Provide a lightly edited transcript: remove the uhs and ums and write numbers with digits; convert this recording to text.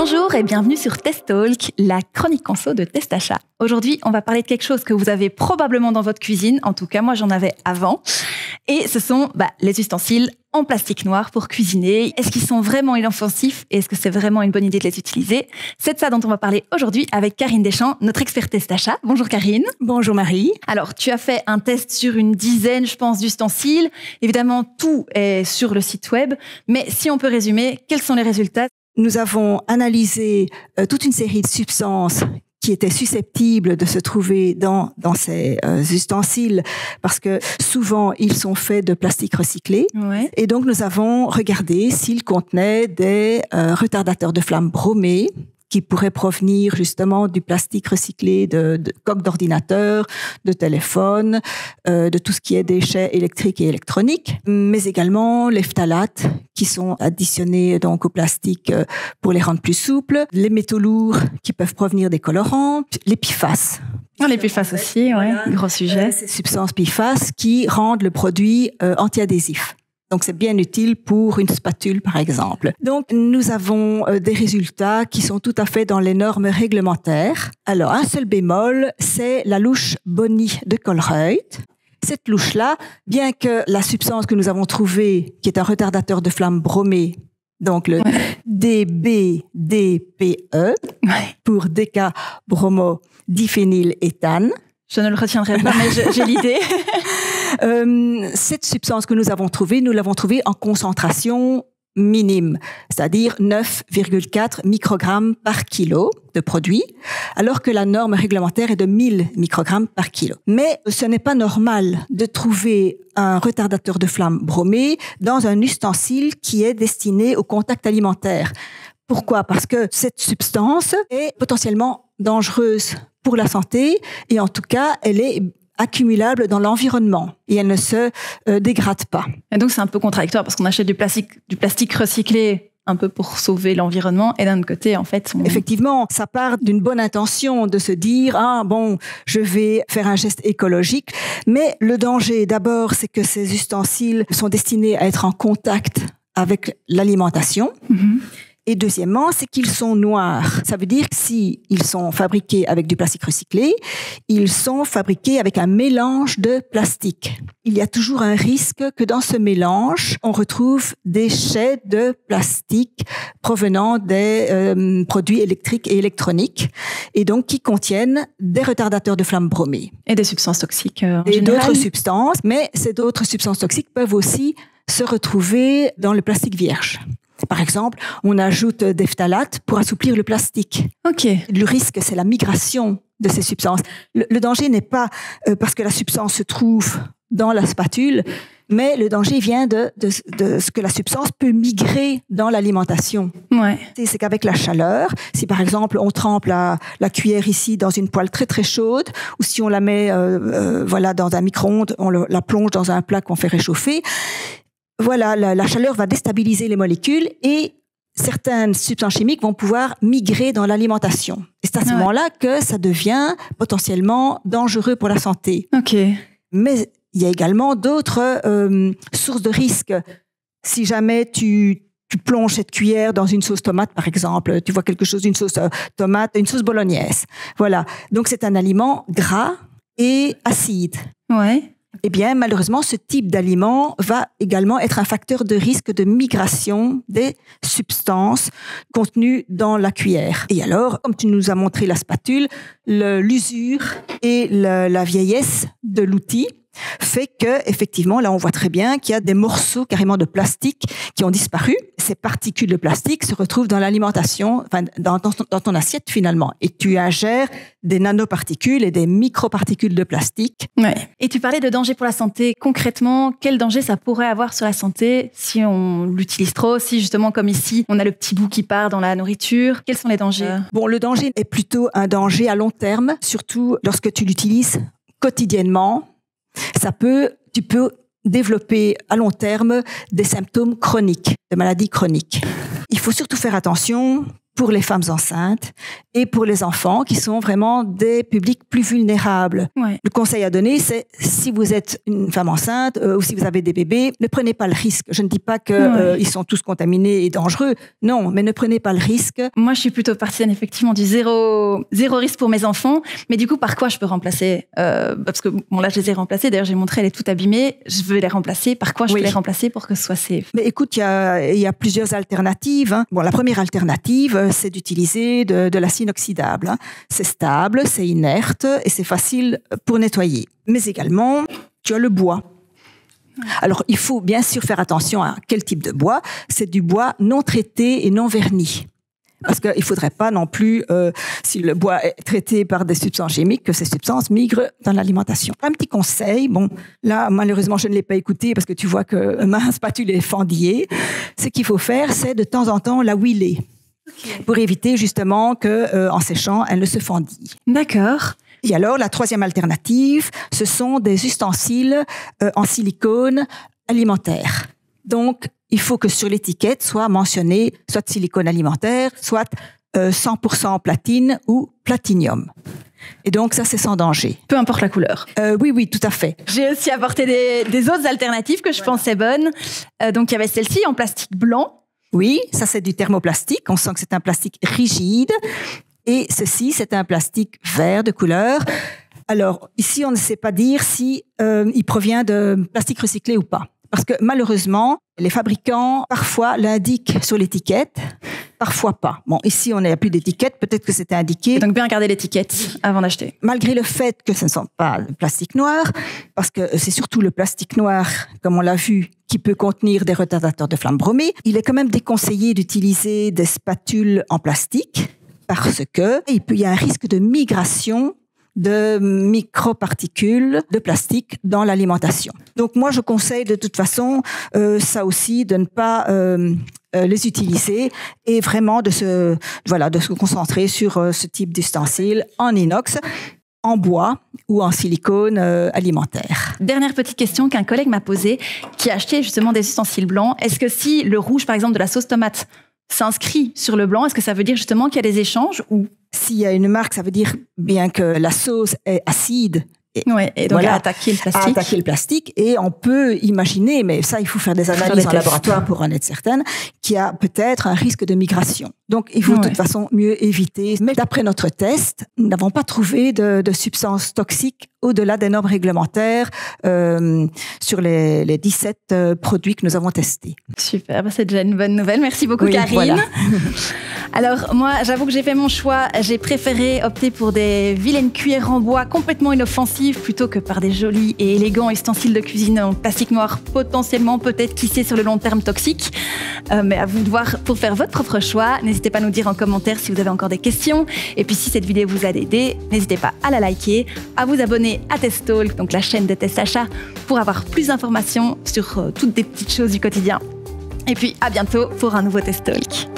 Bonjour et bienvenue sur Test Talk, la chronique conso de Test Achat. Aujourd'hui, on va parler de quelque chose que vous avez probablement dans votre cuisine. En tout cas, moi, j'en avais avant. Et ce sont les ustensiles en plastique noir pour cuisiner. Est-ce qu'ils sont vraiment inoffensifs et est-ce que c'est vraiment une bonne idée de les utiliser? C'est de ça dont on va parler aujourd'hui avec Karine Deschamps, notre experte Test Achat. Bonjour Karine. Bonjour Marie. Alors, tu as fait un test sur une dizaine, je pense, d'ustensiles. Évidemment, tout est sur le site web. Mais si on peut résumer, quels sont les résultats? Nous avons analysé toute une série de substances qui étaient susceptibles de se trouver dans ces ustensiles parce que souvent ils sont faits de plastique recyclé. Ouais. Et donc nous avons regardé s'ils contenaient des retardateurs de flamme bromés qui pourraient provenir justement du plastique recyclé de coques d'ordinateur, de téléphone, de tout ce qui est déchets électriques et électroniques, mais également les phtalates qui sont additionnés donc au plastique pour les rendre plus souples, les métaux lourds qui peuvent provenir des colorants, les PFAS. Les PFAS aussi, ouais, gros sujet. Ces substances PFAS qui rendent le produit anti-adhésif. Donc, c'est bien utile pour une spatule, par exemple. Donc, nous avons des résultats qui sont tout à fait dans les normes réglementaires. Alors, un seul bémol, c'est la louche Bonnie de Colruyt. Cette louche-là, bien que la substance que nous avons trouvée, qui est un retardateur de flamme bromé, donc le DBDPE, pour décabromo-diphényléthane. Je ne le retiendrai pas, mais j'ai l'idée. Cette substance que nous l'avons trouvée en concentration minime, c'est-à-dire 9,4 microgrammes par kilo de produit, alors que la norme réglementaire est de 1000 microgrammes par kilo. Mais ce n'est pas normal de trouver un retardateur de flamme bromé dans un ustensile qui est destiné au contact alimentaire. Pourquoi? Parce que cette substance est potentiellement dangereuse pour la santé et en tout cas, elle est accumulable dans l'environnement et elle ne se dégrade pas. Et donc, c'est un peu contradictoire parce qu'on achète du plastique recyclé un peu pour sauver l'environnement et d'un autre côté, en fait... Effectivement, ça part d'une bonne intention de se dire « Ah bon, je vais faire un geste écologique ». Mais le danger, d'abord, c'est que ces ustensiles sont destinés à être en contact avec l'alimentation. Mm-hmm. Et deuxièmement, c'est qu'ils sont noirs. Ça veut dire que s'ils sont fabriqués avec du plastique recyclé, ils sont fabriqués avec un mélange de plastique. Il y a toujours un risque que dans ce mélange, on retrouve des déchets de plastique provenant des produits électriques et électroniques, et donc qui contiennent des retardateurs de flamme bromés. Et des substances toxiques en général. Et d'autres substances, mais ces autres substances toxiques peuvent aussi se retrouver dans le plastique vierge. Par exemple, on ajoute des phtalates pour assouplir le plastique. Ok. Le risque, c'est la migration de ces substances. Le danger n'est pas parce que la substance se trouve dans la spatule, mais le danger vient de ce que la substance peut migrer dans l'alimentation. Ouais. C'est qu'avec la chaleur, si par exemple on trempe la cuillère ici dans une poêle très très chaude, ou si on la met dans un micro-ondes, on la plonge dans un plat qu'on fait réchauffer, voilà, la chaleur va déstabiliser les molécules et certaines substances chimiques vont pouvoir migrer dans l'alimentation. Et c'est à ce moment-là que ça devient potentiellement dangereux pour la santé. Ok. Mais il y a également d'autres sources de risques. Si jamais tu plonges cette cuillère dans une sauce tomate, par exemple, tu vois quelque chose d'une sauce tomate, une sauce bolognaise. Voilà. Donc c'est un aliment gras et acide. Ouais. Eh bien, malheureusement, ce type d'aliment va également être un facteur de risque de migration des substances contenues dans la cuillère. Et alors, comme tu nous as montré la spatule, l'usure et la vieillesse de l'outil fait que, effectivement, là, on voit très bien qu'il y a des morceaux carrément de plastique qui ont disparu. Ces particules de plastique se retrouvent dans l'alimentation, enfin, dans ton assiette, finalement. Et tu ingères des nanoparticules et des microparticules de plastique. Ouais. Et tu parlais de danger pour la santé. Concrètement, quel danger ça pourrait avoir sur la santé si on l'utilise trop, si justement, comme ici, on a le petit bout qui part dans la nourriture? Quels sont les dangers? Bon, le danger est plutôt un danger à long terme, surtout lorsque tu l'utilises quotidiennement. Tu peux développer à long terme des symptômes chroniques, des maladies chroniques. Il faut surtout faire attention pour les femmes enceintes et pour les enfants qui sont vraiment des publics plus vulnérables. Ouais. Le conseil à donner, c'est si vous êtes une femme enceinte ou si vous avez des bébés, ne prenez pas le risque. Je ne dis pas que ils sont tous contaminés et dangereux. Non, mais ne prenez pas le risque. Moi, je suis plutôt partisane effectivement du zéro risque pour mes enfants. Mais du coup, par quoi je peux remplacer parce que bon, là, je les ai remplacés. D'ailleurs, j'ai montré, elle est toute abîmée. Je veux les remplacer. Par quoi je peux les remplacer pour que ce soit safe? Mais écoute, il y a plusieurs alternatives. Hein. Bon, la première alternative, c'est d'utiliser de l'acide inoxydable. Hein. C'est stable, c'est inerte et c'est facile pour nettoyer. Mais également, tu as le bois. Alors, il faut bien sûr faire attention à quel type de bois. C'est du bois non traité et non verni. Parce qu'il ne faudrait pas non plus, si le bois est traité par des substances chimiques, que ces substances migrent dans l'alimentation. Un petit conseil, bon, là, malheureusement, je ne l'ai pas écouté parce que tu vois que ma spatule est fendillée. Ce qu'il faut faire, c'est de temps en temps la huiler. Okay. Pour éviter justement que, en séchant, elle ne se fendille. D'accord. Et alors, la troisième alternative, ce sont des ustensiles en silicone alimentaire. Donc, il faut que sur l'étiquette soit mentionné soit silicone alimentaire, soit 100% platine ou platinium. Et donc, ça, c'est sans danger. Peu importe la couleur. Oui, tout à fait. J'ai aussi apporté des autres alternatives que je pensais bonnes. Donc, il y avait celle-ci en plastique blanc. Oui, ça, c'est du thermoplastique. On sent que c'est un plastique rigide. Et ceci, c'est un plastique vert de couleur. Alors, ici, on ne sait pas dire si il provient de plastique recyclé ou pas. Parce que malheureusement, les fabricants, parfois, l'indiquent sur l'étiquette, parfois pas. Bon, ici, on n'a plus d'étiquette, peut-être que c'était indiqué. Et donc, bien regarder l'étiquette avant d'acheter. Malgré le fait que ce ne sont pas de plastique noir, parce que c'est surtout le plastique noir, comme on l'a vu, qui peut contenir des retardateurs de flamme bromée, il est quand même déconseillé d'utiliser des spatules en plastique, parce que il y a un risque de migration de microparticules de plastique dans l'alimentation. Donc moi, je conseille de toute façon, ça aussi, de ne pas les utiliser et vraiment de se concentrer sur ce type d'ustensiles en inox, en bois ou en silicone alimentaire. Dernière petite question qu'un collègue m'a posée, qui a acheté justement des ustensiles blancs. Est-ce que si le rouge, par exemple, de la sauce tomate s'inscrit sur le blanc, est-ce que ça veut dire justement qu'il y a des échanges ou s'il y a une marque, ça veut dire bien que la sauce est acide. Et donc voilà, attaquer le plastique. Et on peut imaginer, mais ça, il faut faire des analyses en laboratoire pour en être certaine, qu'il y a peut-être un risque de migration. Donc, il faut de toute façon mieux éviter. Mais d'après notre test, nous n'avons pas trouvé de substances toxiques au-delà des normes réglementaires sur les 17 produits que nous avons testés. Super, c'est déjà une bonne nouvelle. Merci beaucoup, Karine. Voilà. Alors, moi, j'avoue que j'ai fait mon choix. J'ai préféré opter pour des vilaines cuillères en bois complètement inoffensives plutôt que par des jolis et élégants ustensiles de cuisine en plastique noir, potentiellement, peut-être, qui sait, sur le long terme toxiques. Mais à vous de voir pour faire votre propre choix. N'hésitez pas à nous dire en commentaire si vous avez encore des questions. Et puis, si cette vidéo vous a aidé, n'hésitez pas à la liker, à vous abonner à Testalk, donc la chaîne de TestAchat, pour avoir plus d'informations sur toutes des petites choses du quotidien. Et puis, à bientôt pour un nouveau Testalk.